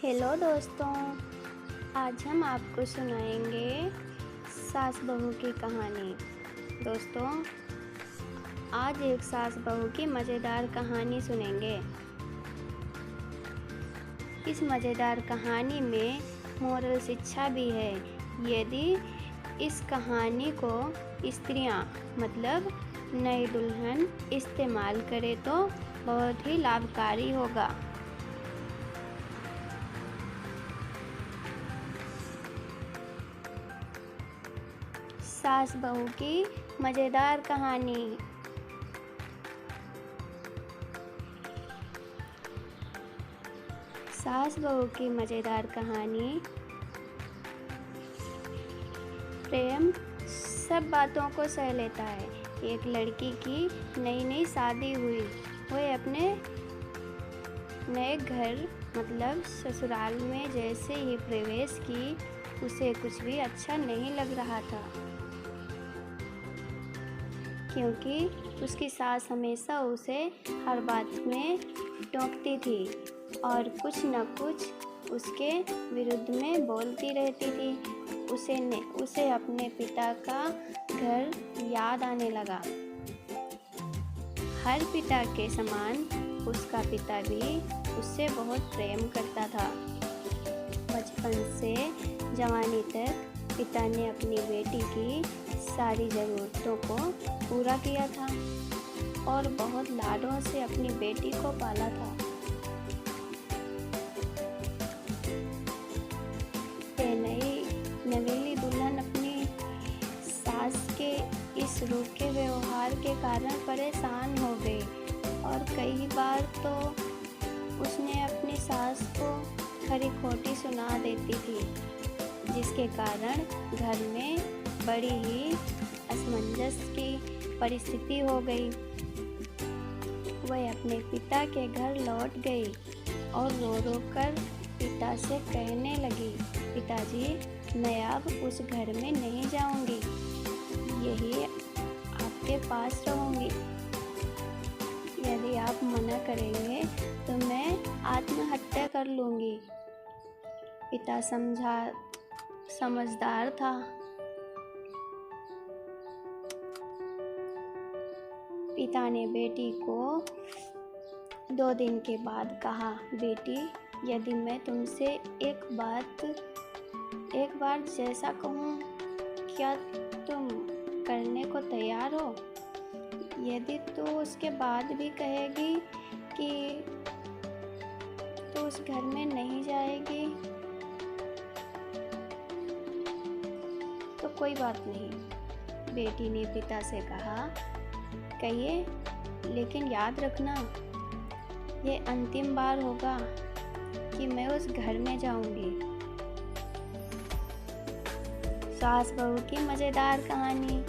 Hello दोस्तों, आज हम आपको सुनाएंगे सास बहू की कहानी। दोस्तों, आज एक सास बहू की मज़ेदार कहानी सुनेंगे। इस मज़ेदार कहानी में मोरल शिक्षा भी है। यदि इस कहानी को स्त्रियां मतलब नई दुल्हन इस्तेमाल करे तो बहुत ही लाभकारी होगा। सास बहू की मज़ेदार कहानी। सास बहू की मज़ेदार कहानी। प्रेम सब बातों को सह लेता है। एक लड़की की नई नई शादी हुई। वह अपने नए घर मतलब ससुराल में जैसे ही प्रवेश की, उसे कुछ भी अच्छा नहीं लग रहा था, क्योंकि उसकी सास हमेशा उसे हर बात में टोकती थी और कुछ न कुछ उसके विरुद्ध में बोलती रहती थी। उसे अपने पिता का घर याद आने लगा। हर पिता के समान उसका पिता भी उससे बहुत प्रेम करता था। बचपन से जवानी तक पिता ने अपनी बेटी की सारी ज़रूरतों को पूरा किया था और बहुत लाडों से अपनी बेटी को पाला था। नवेली दुल्हन अपनी सास के इस रूखे व्यवहार के कारण परेशान हो गई और कई बार तो उसने अपनी सास को खरी खोटी सुना देती थी, जिसके कारण घर में बड़ी ही असमंजस की परिस्थिति हो गई। वह अपने पिता के घर लौट गई और रो रो कर पिता से कहने लगी, पिताजी, मैं अब उस घर में नहीं जाऊंगी, यही आपके पास रहूंगी। यदि आप मना करेंगे तो मैं आत्महत्या कर लूंगी। पिता समझदार था। पिता ने बेटी को 2 दिन के बाद कहा, बेटी, यदि मैं तुमसे एक बार जैसा कहूँ, क्या तुम करने को तैयार हो? यदि तू उसके बाद भी कहेगी कि तू उस घर में नहीं जाएगी तो कोई बात नहीं। बेटी ने पिता से कहा, कहिए, लेकिन याद रखना, ये अंतिम बार होगा कि मैं उस घर में जाऊंगी। सास बहू की मज़ेदार कहानी।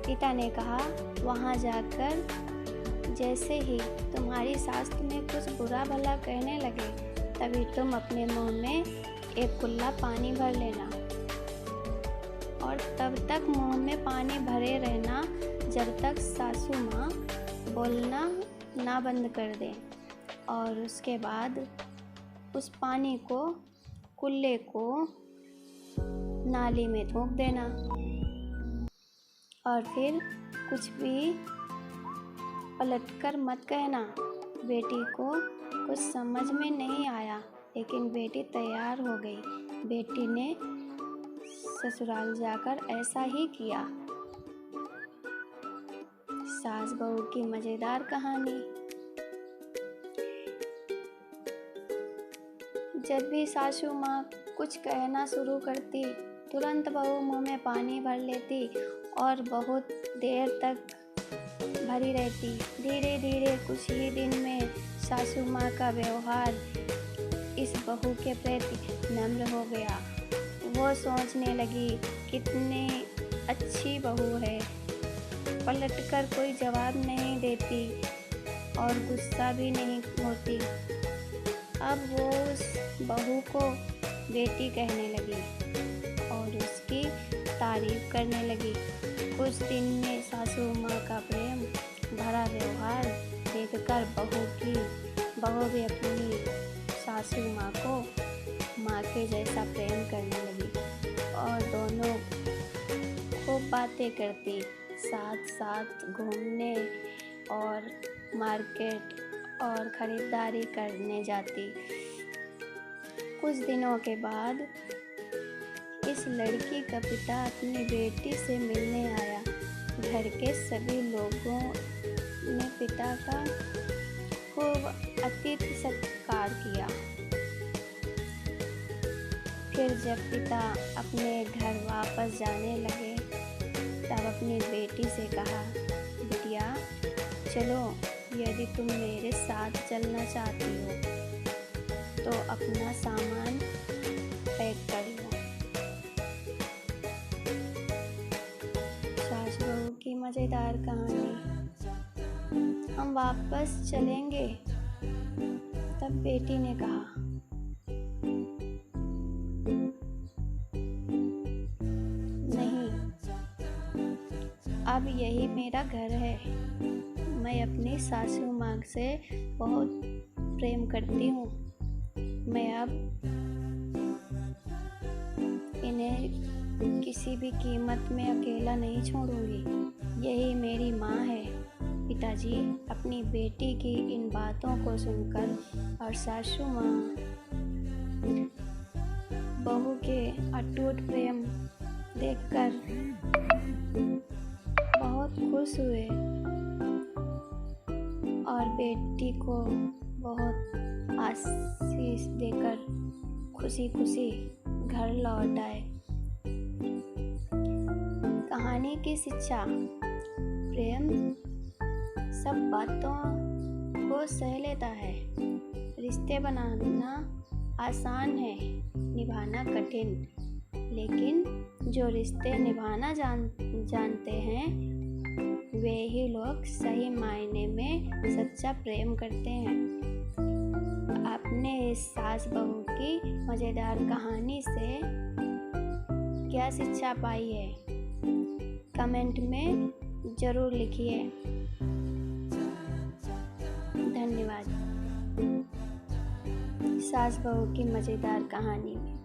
पिता ने कहा, वहाँ जाकर जैसे ही तुम्हारी सास तुम्हें कुछ बुरा भला कहने लगे, तभी तुम अपने मुंह में एक कुल्ला पानी भर लेना और तब तक मुंह में पानी भरे रहना जब तक सासू माँ बोलना ना बंद कर दे। और उसके बाद उस पानी को, कुल्ले को नाली में थूक देना और फिर कुछ भी पलटकर मत कहना। बेटी को कुछ समझ में नहीं आया, लेकिन बेटी तैयार हो गई। बेटी ने ससुराल जाकर ऐसा ही किया। सास बहू की मज़ेदार कहानी। जब भी सासू माँ कुछ कहना शुरू करती, तुरंत बहू मुंह में पानी भर लेती और बहुत देर तक भरी रहती। धीरे धीरे कुछ ही दिन में सासू माँ का व्यवहार इस बहू के प्रति नम्र हो गया। वो सोचने लगी, कितनी अच्छी बहू है, पलटकर कोई जवाब नहीं देती और गुस्सा भी नहीं होती। अब वो उस बहू को बेटी कहने लगी और उसकी तारीफ करने लगी। कुछ दिन में सासू माँ का प्रेम भरा व्यवहार देखकर बहू की बहू भी अपनी सासू माँ को माँ के जैसा प्रेम करने लगी और दोनों खूब बातें करती, साथ साथ घूमने और मार्केट और ख़रीदारी करने जाती। कुछ दिनों के बाद इस लड़की का पिता अपनी बेटी से मिलने आया। घर के सभी लोगों ने पिता का खूब अतिथि सत्कार किया। फिर जब पिता अपने घर वापस जाने लगे तब अपनी बेटी से कहा, बिटिया चलो, यदि तुम मेरे साथ चलना चाहती हो तो अपना सामान पैक कर लो। सास बहू की मज़ेदार कहानी। हम वापस चलेंगे, तब बेटी ने कहा। नहीं, अब यही मेरा घर है। मैं अपनी सासू माँ से बहुत प्रेम करती हूँ। मैं अब इन्हें किसी भी कीमत में अकेला नहीं छोड़ूंगी। यही मेरी माँ है। पिताजी अपनी बेटी की इन बातों को सुनकर और सासू माँ बहू के अटूट प्रेम देखकर बहुत खुश हुए और बेटी को बहुत आशीष देकर खुशी खुशी घर लौट आए। कहानी की शिक्षा। प्रेम सब बातों को सह लेता है। रिश्ते बनाना आसान है, निभाना कठिन। लेकिन जो रिश्ते निभाना जानते हैं वे ही लोग सही मायने में सच्चा प्रेम करते हैं। आपने इस सास बहू की मज़ेदार कहानी से क्या शिक्षा पाई है? कमेंट में ज़रूर लिखिए। धन्यवाद। सास बहू की मज़ेदार कहानी में